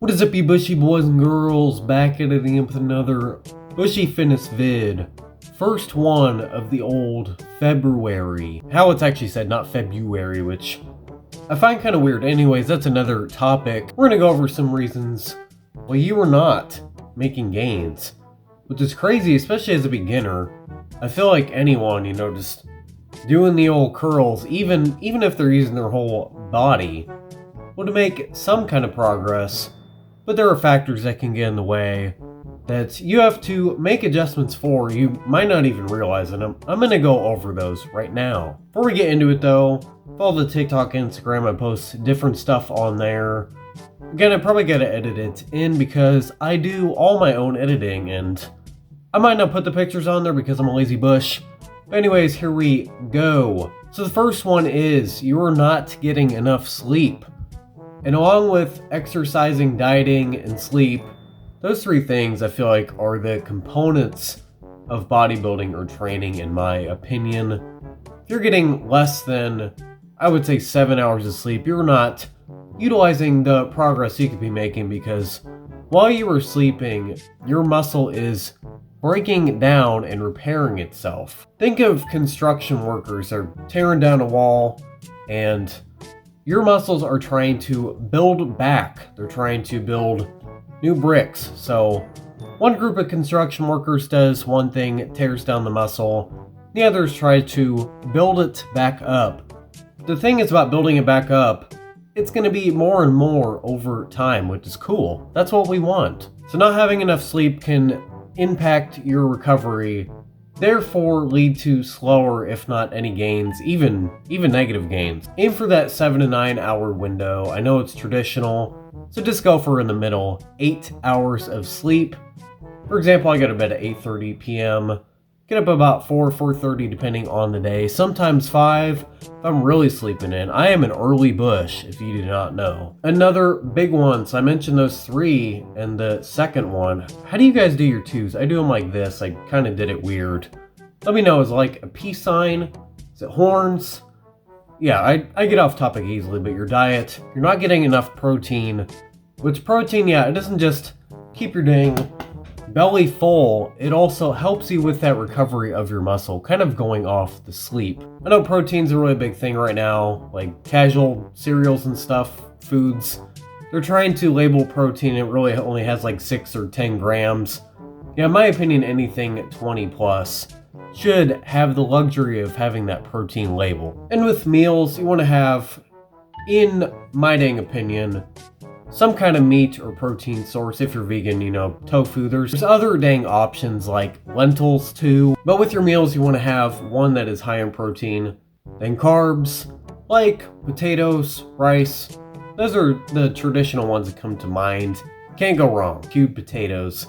What is up, you bushy boys and girls? Back at it again with another bushy fitness vid. First one of the old February. How it's actually said, not February, which I find kind of weird. Anyways, that's another topic. We're gonna go over some reasons why you are not making gains, which is crazy, especially as a beginner. I feel like anyone, just doing the old curls, even if they're using their whole body, would make some kind of progress. But there are factors that can get in the way that you have to make adjustments for. You might not even realize it. I'm going to go over those right now. Before we get into it though, follow the TikTok and Instagram. I post different stuff on there. Again, I probably got to edit it in because I do all my own editing, and I might not put the pictures on there because I'm a lazy bush. But anyways, here we go. So the first one is you're not getting enough sleep. And along with exercising, dieting, and sleep, those three things I feel like are the components of bodybuilding or training, in my opinion. If you're getting less than, I would say, 7 hours of sleep, you're not utilizing the progress you could be making, because while you are sleeping, your muscle is breaking down and repairing itself. Think of construction workers that are tearing down a wall, and your muscles are trying to build back. They're trying to build new bricks. So one group of construction workers does one thing, it tears down the muscle. The others try to build it back up. The thing is about building it back up, it's going to be more and more over time, which is cool. That's what we want. So not having enough sleep can impact your recovery, therefore lead to slower, if not any gains, even negative gains. Aim for that 7 to 9 hour window. I know it's traditional, so just go for in the middle. 8 hours of sleep. For example, I go to bed at 8:30 p.m. Get up about 4:30 depending on the day. Sometimes 5 if I'm really sleeping in. I am an early bush, if you do not know. Another big one, so I mentioned those three, and the second one, how do you guys do your twos? I do them like this. I kind of did it weird. Let me know, is it like a peace sign? Is it horns? Yeah, I get off topic easily, but your diet, you're not getting enough protein. Which protein, yeah, it doesn't just keep your dang belly full, it also helps you with that recovery of your muscle, kind of going off the sleep. I know protein's a really big thing right now, like casual cereals and stuff, foods. They're trying to label protein, it really only has like 6 or 10 grams. Yeah, in my opinion, anything 20 plus should have the luxury of having that protein label. And with meals, you want to have, in my dang opinion, some kind of meat or protein source. If you're vegan, tofu. There's other dang options like lentils too. But with your meals, you want to have one that is high in protein. Then carbs, like potatoes, rice. Those are the traditional ones that come to mind. Can't go wrong. Cubed potatoes.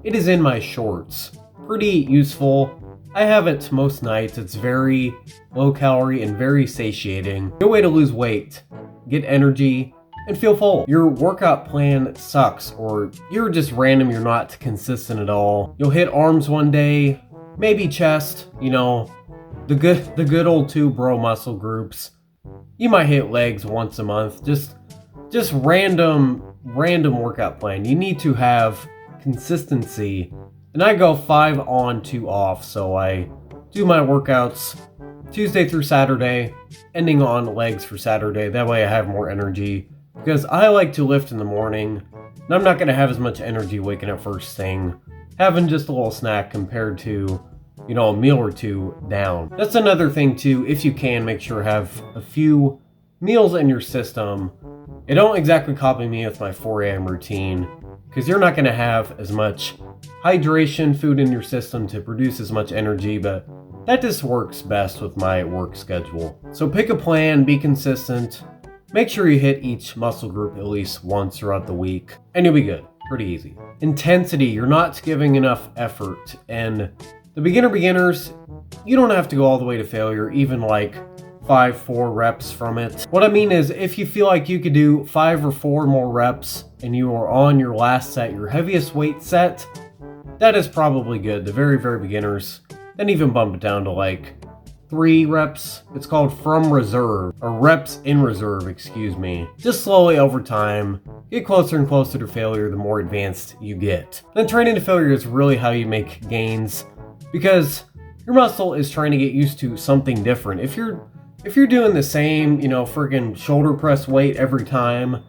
It is in my shorts. Pretty useful. I have it most nights. It's very low calorie and very satiating. Good way to lose weight, get energy, and feel full. Your workout plan sucks, or you're just random, you're not consistent at all. You'll hit arms one day, maybe chest, the good old 2 bro muscle groups. You might hit legs once a month, just random workout plan. You need to have consistency. And I go 5 on, 2 off, so I do my workouts Tuesday through Saturday, ending on legs for Saturday. That way I have more energy. Because I like to lift in the morning, and I'm not going to have as much energy waking up first thing, having just a little snack compared to, a meal or two down. That's another thing too, if you can, make sure to have a few meals in your system. And don't exactly copy me with my 4 a.m. routine, because you're not going to have as much hydration food in your system to produce as much energy, but that just works best with my work schedule. So pick a plan, be consistent. Make sure you hit each muscle group at least once throughout the week, and you'll be good. Pretty easy. Intensity, you're not giving enough effort. And the beginners, you don't have to go all the way to failure, even like 5-4 reps from it. What I mean is, if you feel like you could do 5 or 4 more reps and you are on your last set, your heaviest weight set, that is probably good. The very, very beginners, then even bump it down to like 3 reps. It's called from reserve, or reps in reserve, excuse me. Just slowly over time, get closer and closer to failure the more advanced you get. Then training to failure is really how you make gains, because your muscle is trying to get used to something different. If you're doing the same, friggin' shoulder press weight every time,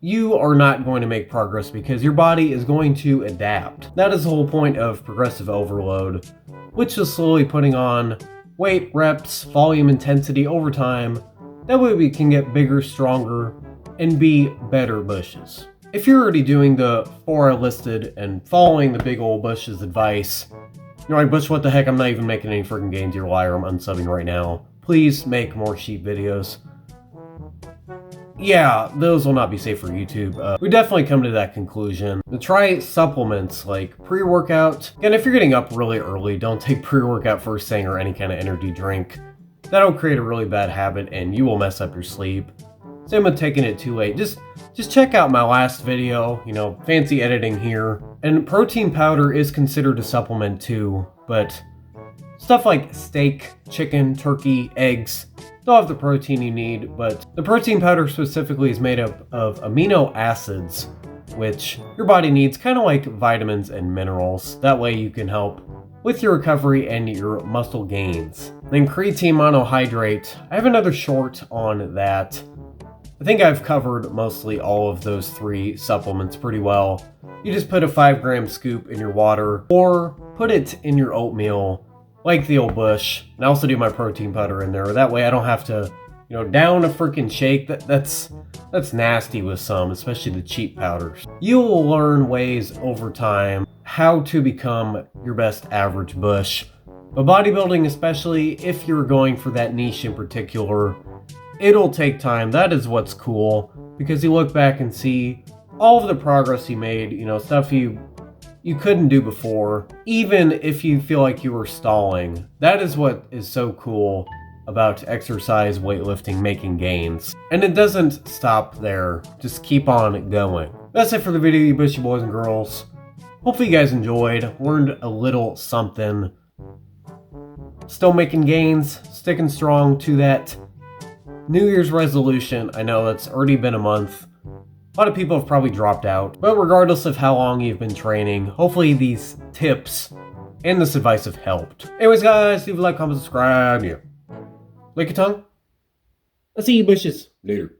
you are not going to make progress because your body is going to adapt. That is the whole point of progressive overload, which is slowly putting on weight, reps, volume, intensity over time. That way we can get bigger, stronger, and be better bushes. If you're already doing the 4 I listed and following the big old Bush's advice, you're like, Bush, what the heck? I'm not even making any freaking gains. You're a liar. I'm unsubbing right now. Please make more sheep videos. Yeah, those will not be safe for YouTube. We definitely come to that conclusion. To try supplements like pre-workout. Again, if you're getting up really early, don't take pre-workout first thing or any kind of energy drink. That'll create a really bad habit and you will mess up your sleep. Same with taking it too late. Just check out my last video, fancy editing here. And protein powder is considered a supplement too, but stuff like steak, chicken, turkey, eggs, they'll have the protein you need, but the protein powder specifically is made up of amino acids, which your body needs, kind of like vitamins and minerals. That way you can help with your recovery and your muscle gains. Then creatine monohydrate, I have another short on that. I think I've covered mostly all of those 3 supplements pretty well. You just put a 5-gram scoop in your water or put it in your oatmeal like the old Bush. And I also do my protein powder in there. That way I don't have to, down a freaking shake. That's nasty with some, especially the cheap powders. You will learn ways over time how to become your best average Bush. But bodybuilding, especially if you're going for that niche in particular, it'll take time. That is what's cool, because you look back and see all of the progress you made, stuff you couldn't do before, even if you feel like you were stalling. That is what is so cool about exercise, weightlifting, making gains. And it doesn't stop there. Just keep on going. That's it for the video, you bushy boys and girls. Hopefully you guys enjoyed, learned a little something. Still making gains, sticking strong to that New Year's resolution. I know that's already been a month. A lot of people have probably dropped out, but regardless of how long you've been training, hopefully these tips and this advice have helped. Anyways guys, leave a like, comment, subscribe, lick your tongue. I'll see you bushes later.